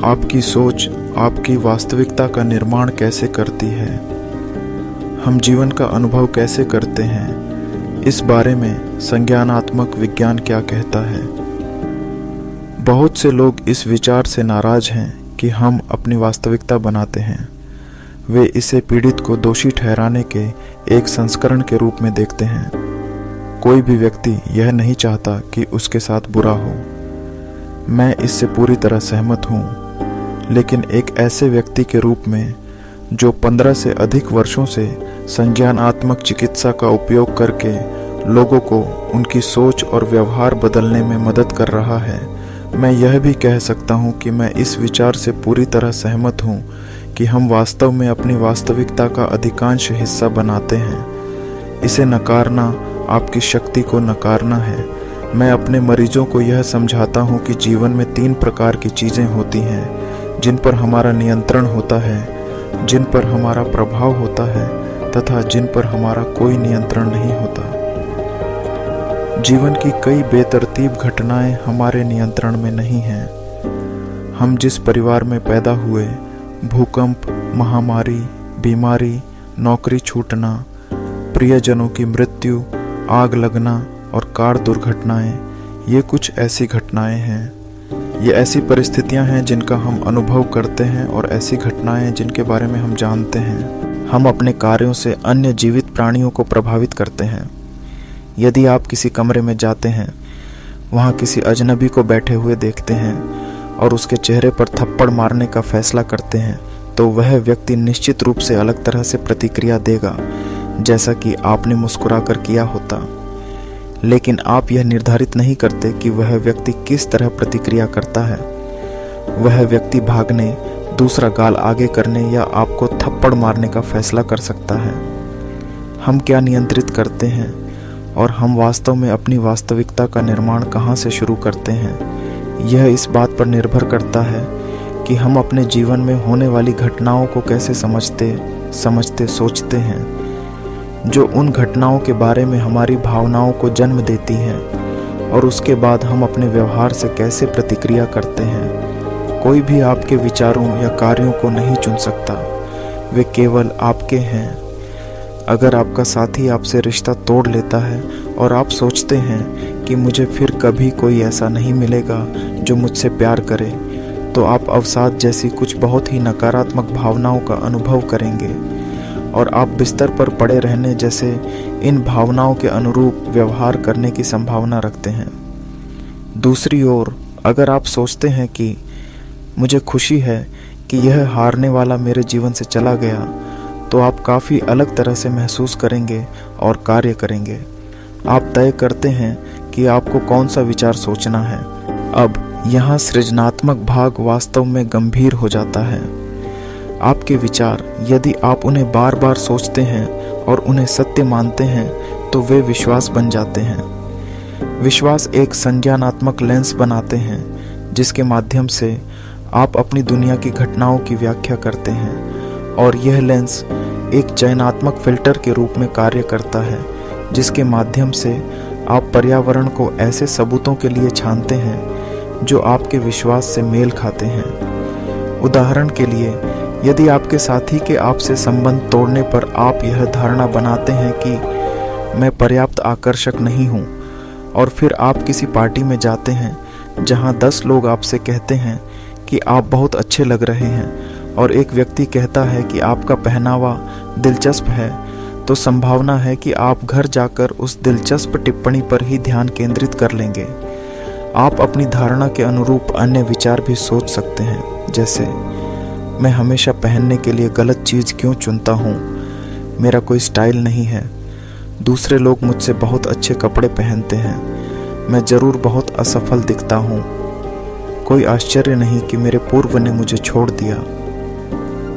आपकी सोच आपकी वास्तविकता का निर्माण कैसे करती है, हम जीवन का अनुभव कैसे करते हैं, इस बारे में संज्ञानात्मक विज्ञान क्या कहता है। बहुत से लोग इस विचार से नाराज हैं कि हम अपनी वास्तविकता बनाते हैं। वे इसे पीड़ित को दोषी ठहराने के एक संस्करण के रूप में देखते हैं। कोई भी व्यक्ति यह नहीं चाहता कि उसके साथ बुरा हो। मैं इससे पूरी तरह सहमत हूँ, लेकिन एक ऐसे व्यक्ति के रूप में जो 15 से अधिक वर्षों से संज्ञानात्मक चिकित्सा का उपयोग करके लोगों को उनकी सोच और व्यवहार बदलने में मदद कर रहा है, मैं यह भी कह सकता हूँ कि मैं इस विचार से पूरी तरह सहमत हूँ कि हम वास्तव में अपनी वास्तविकता का अधिकांश हिस्सा बनाते हैं। इसे नकारना आपकी शक्ति को नकारना है। मैं अपने मरीजों को यह समझाता हूँ कि जीवन में 3 प्रकार की चीज़ें होती हैं जिन पर हमारा नियंत्रण होता है, जिन पर हमारा प्रभाव होता है तथा जिन पर हमारा कोई नियंत्रण नहीं होता। जीवन की कई बेतरतीब घटनाएं हमारे नियंत्रण में नहीं हैं। हम जिस परिवार में पैदा हुए, भूकंप, महामारी, बीमारी, नौकरी छूटना, प्रियजनों की मृत्यु, आग लगना और कार दुर्घटनाएं, ये कुछ ऐसी घटनाएं हैं। ये ऐसी परिस्थितियां हैं जिनका हम अनुभव करते हैं और ऐसी घटनाएं जिनके बारे में हम जानते हैं। हम अपने कार्यों से अन्य जीवित प्राणियों को प्रभावित करते हैं। यदि आप किसी कमरे में जाते हैं, वहाँ किसी अजनबी को बैठे हुए देखते हैं और उसके चेहरे पर थप्पड़ मारने का फैसला करते हैं, तो वह व्यक्ति निश्चित रूप से अलग तरह से प्रतिक्रिया देगा जैसा कि आपने मुस्कुराकर किया होता। लेकिन आप यह निर्धारित नहीं करते कि वह व्यक्ति किस तरह प्रतिक्रिया करता है। वह व्यक्ति भागने, दूसरा गाल आगे करने या आपको थप्पड़ मारने का फैसला कर सकता है। हम क्या नियंत्रित करते हैं और हम वास्तव में अपनी वास्तविकता का निर्माण कहाँ से शुरू करते हैं, यह इस बात पर निर्भर करता है कि हम अपने जीवन में होने वाली घटनाओं को कैसे समझते सोचते हैं, जो उन घटनाओं के बारे में हमारी भावनाओं को जन्म देती हैं, और उसके बाद हम अपने व्यवहार से कैसे प्रतिक्रिया करते हैं। कोई भी आपके विचारों या कार्यों को नहीं चुन सकता, वे केवल आपके हैं। अगर आपका साथी आपसे रिश्ता तोड़ लेता है और आप सोचते हैं कि मुझे फिर कभी कोई ऐसा नहीं मिलेगा जो मुझसे प्यार करे, तो आप अवसाद जैसी कुछ बहुत ही नकारात्मक भावनाओं का अनुभव करेंगे और आप बिस्तर पर पड़े रहने जैसे इन भावनाओं के अनुरूप व्यवहार करने की संभावना रखते हैं। दूसरी ओर, अगर आप सोचते हैं कि मुझे खुशी है कि यह हारने वाला मेरे जीवन से चला गया, तो आप काफ़ी अलग तरह से महसूस करेंगे और कार्य करेंगे। आप तय करते हैं कि आपको कौन सा विचार सोचना है। अब यहाँ सृजनात्मक भाग वास्तव में गंभीर हो जाता है। आपके विचार, यदि आप उन्हें बार बार सोचते हैं और उन्हें सत्य मानते हैं, तो वे विश्वास बन जाते हैं। विश्वास एक संज्ञानात्मक लेंस बनाते हैं जिसके माध्यम से आप अपनी दुनिया की घटनाओं की व्याख्या करते हैं, और यह लेंस एक चयनात्मक फिल्टर के रूप में कार्य करता है जिसके माध्यम से आप पर्यावरण को ऐसे सबूतों के लिए छानते हैं जो आपके विश्वास से मेल खाते हैं। उदाहरण के लिए, यदि आपके साथी के आपसे संबंध तोड़ने पर आप यह धारणा बनाते हैं कि मैं पर्याप्त आकर्षक नहीं हूँ, और फिर आप किसी पार्टी में जाते हैं जहाँ 10 लोग आपसे कहते हैं कि आप बहुत अच्छे लग रहे हैं और एक व्यक्ति कहता है कि आपका पहनावा दिलचस्प है, तो संभावना है कि आप घर जाकर उस दिलचस्प टिप्पणी पर ही ध्यान केंद्रित कर लेंगे। आप अपनी धारणा के अनुरूप अन्य विचार भी सोच सकते हैं, जैसे मैं हमेशा पहनने के लिए गलत चीज़ क्यों चुनता हूँ, मेरा कोई स्टाइल नहीं है, दूसरे लोग मुझसे बहुत अच्छे कपड़े पहनते हैं, मैं ज़रूर बहुत असफल दिखता हूँ, कोई आश्चर्य नहीं कि मेरे पूर्व ने मुझे छोड़ दिया।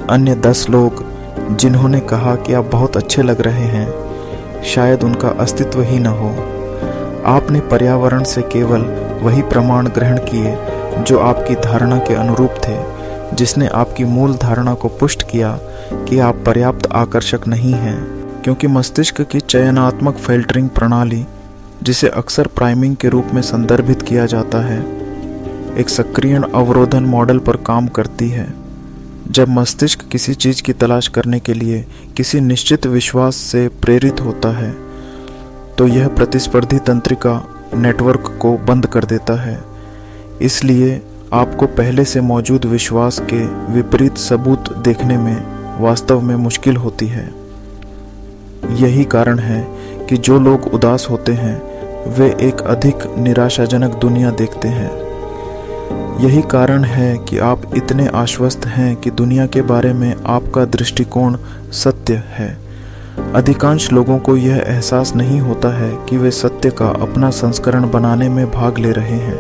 अन्य 10 लोग जिन्होंने कहा कि आप बहुत अच्छे लग रहे हैं, शायद उनका अस्तित्व ही न हो। आपने पर्यावरण से केवल वही प्रमाण ग्रहण किए जो आपकी धारणा के अनुरूप थे, जिसने आपकी मूल धारणा को पुष्ट किया कि आप पर्याप्त आकर्षक नहीं हैं। क्योंकि मस्तिष्क की चयनात्मक फिल्टरिंग प्रणाली, जिसे अक्सर प्राइमिंग के रूप में संदर्भित किया जाता है, एक सक्रियण अवरोधन मॉडल पर काम करती है। जब मस्तिष्क किसी चीज़ की तलाश करने के लिए किसी निश्चित विश्वास से प्रेरित होता है तो यह प्रतिस्पर्धी तंत्रिका नेटवर्क को बंद कर देता है। इसलिए आपको पहले से मौजूद विश्वास के विपरीत सबूत देखने में वास्तव में मुश्किल होती है। यही कारण है कि जो लोग उदास होते हैं वे एक अधिक निराशाजनक दुनिया देखते हैं। यही कारण है कि आप इतने आश्वस्त हैं कि दुनिया के बारे में आपका दृष्टिकोण सत्य है। अधिकांश लोगों को यह एहसास नहीं होता है कि वे सत्य का अपना संस्करण बनाने में भाग ले रहे हैं।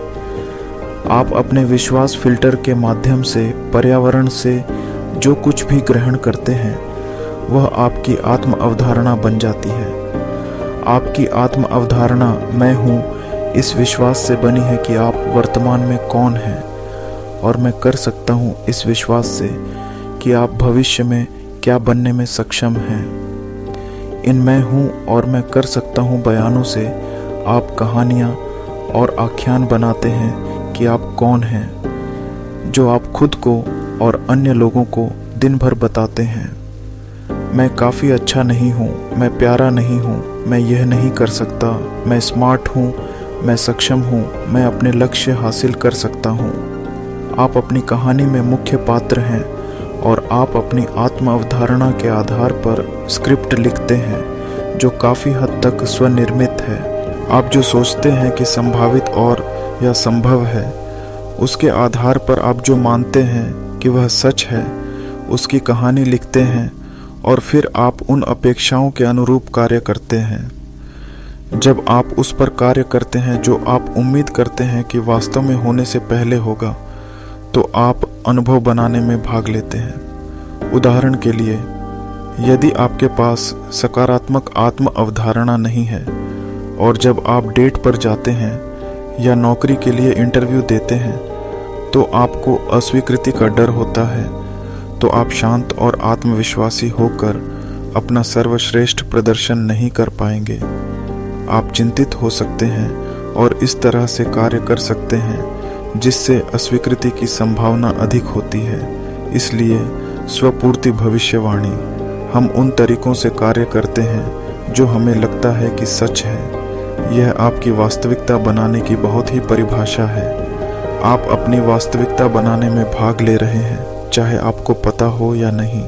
आप अपने विश्वास फिल्टर के माध्यम से पर्यावरण से जो कुछ भी ग्रहण करते हैं वह आपकी आत्म अवधारणा बन जाती है। आपकी आत्म अवधारणा मैं हूँ इस विश्वास से बनी है कि आप वर्तमान में कौन हैं, और मैं कर सकता हूँ इस विश्वास से कि आप भविष्य में क्या बनने में सक्षम हैं। इन मैं हूँ और मैं कर सकता हूँ बयानों से आप कहानियाँ और आख्यान बनाते हैं कि आप कौन हैं, जो आप खुद को और अन्य लोगों को दिन भर बताते हैं। मैं काफ़ी अच्छा नहीं हूँ, मैं प्यारा नहीं हूँ, मैं यह नहीं कर सकता, मैं स्मार्ट हूँ, मैं सक्षम हूँ, मैं अपने लक्ष्य हासिल कर सकता हूँ। आप अपनी कहानी में मुख्य पात्र हैं और आप अपनी आत्म अवधारणा के आधार पर स्क्रिप्ट लिखते हैं जो काफ़ी हद तक स्वनिर्मित है। आप जो सोचते हैं कि संभावित और या संभव है, उसके आधार पर आप जो मानते हैं कि वह सच है उसकी कहानी लिखते हैं और फिर आप उन अपेक्षाओं के अनुरूप कार्य करते हैं। जब आप उस पर कार्य करते हैं जो आप उम्मीद करते हैं कि वास्तव में होने से पहले होगा, तो आप अनुभव बनाने में भाग लेते हैं। उदाहरण के लिए, यदि आपके पास सकारात्मक आत्म अवधारणा नहीं है और जब आप डेट पर जाते हैं या नौकरी के लिए इंटरव्यू देते हैं तो आपको अस्वीकृति का डर होता है, तो आप शांत और आत्मविश्वासी होकर अपना सर्वश्रेष्ठ प्रदर्शन नहीं कर पाएंगे। आप चिंतित हो सकते हैं और इस तरह से कार्य कर सकते हैं जिससे अस्वीकृति की संभावना अधिक होती है। इसलिए स्वपूर्ति भविष्यवाणी, हम उन तरीकों से कार्य करते हैं जो हमें लगता है कि सच है। यह आपकी वास्तविकता बनाने की बहुत ही परिभाषा है। आप अपनी वास्तविकता बनाने में भाग ले रहे हैं, चाहे आपको पता हो या नहीं।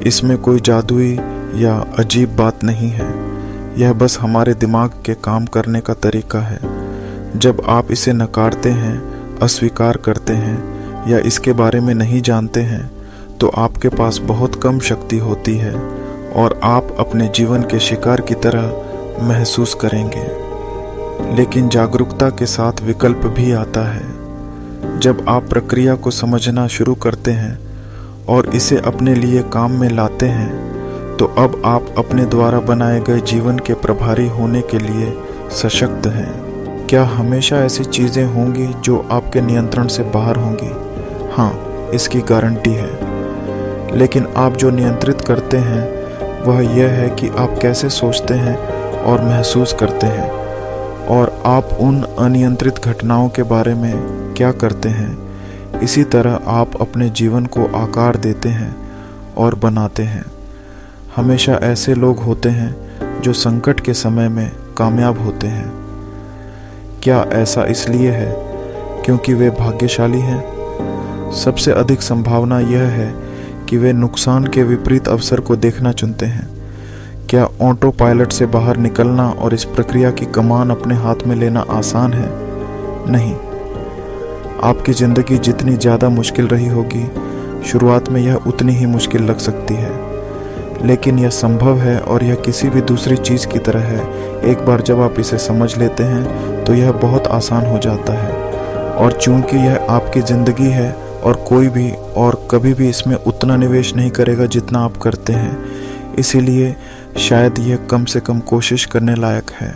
इसमें कोई जादुई या अजीब बात नहीं है, यह बस हमारे दिमाग के काम करने का तरीका है। जब आप इसे नकारते हैं, अस्वीकार करते हैं या इसके बारे में नहीं जानते हैं तो आपके पास बहुत कम शक्ति होती है और आप अपने जीवन के शिकार की तरह महसूस करेंगे। लेकिन जागरूकता के साथ विकल्प भी आता है। जब आप प्रक्रिया को समझना शुरू करते हैं और इसे अपने लिए काम में लाते हैं तो अब आप अपने द्वारा बनाए गए जीवन के प्रभारी होने के लिए सशक्त हैं। क्या हमेशा ऐसी चीज़ें होंगी जो आपके नियंत्रण से बाहर होंगी? हाँ, इसकी गारंटी है। लेकिन आप जो नियंत्रित करते हैं वह यह है कि आप कैसे सोचते हैं और महसूस करते हैं, और आप उन अनियंत्रित घटनाओं के बारे में क्या करते हैं। इसी तरह आप अपने जीवन को आकार देते हैं और बनाते हैं। हमेशा ऐसे लोग होते हैं जो संकट के समय में कामयाब होते हैं। क्या ऐसा इसलिए है क्योंकि वे भाग्यशाली हैं? सबसे अधिक संभावना यह है कि वे नुकसान के विपरीत अवसर को देखना चुनते हैं। क्या ऑटो पायलट से बाहर निकलना और इस प्रक्रिया की कमान अपने हाथ में लेना आसान है? नहीं। आपकी ज़िंदगी जितनी ज़्यादा मुश्किल रही होगी, शुरुआत में यह उतनी ही मुश्किल लग सकती है। लेकिन यह संभव है और यह किसी भी दूसरी चीज़ की तरह है। एक बार जब आप इसे समझ लेते हैं तो यह बहुत आसान हो जाता है। और चूंकि यह आपकी ज़िंदगी है और कोई भी और कभी भी इसमें उतना निवेश नहीं करेगा जितना आप करते हैं, इसीलिए शायद यह कम से कम कोशिश करने लायक है।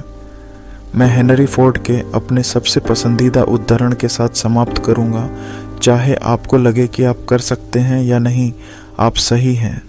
मैं हेनरी फोर्ड के अपने सबसे पसंदीदा उद्धरण के साथ समाप्त करूंगा। चाहे आपको लगे कि आप कर सकते हैं या नहीं, आप सही हैं।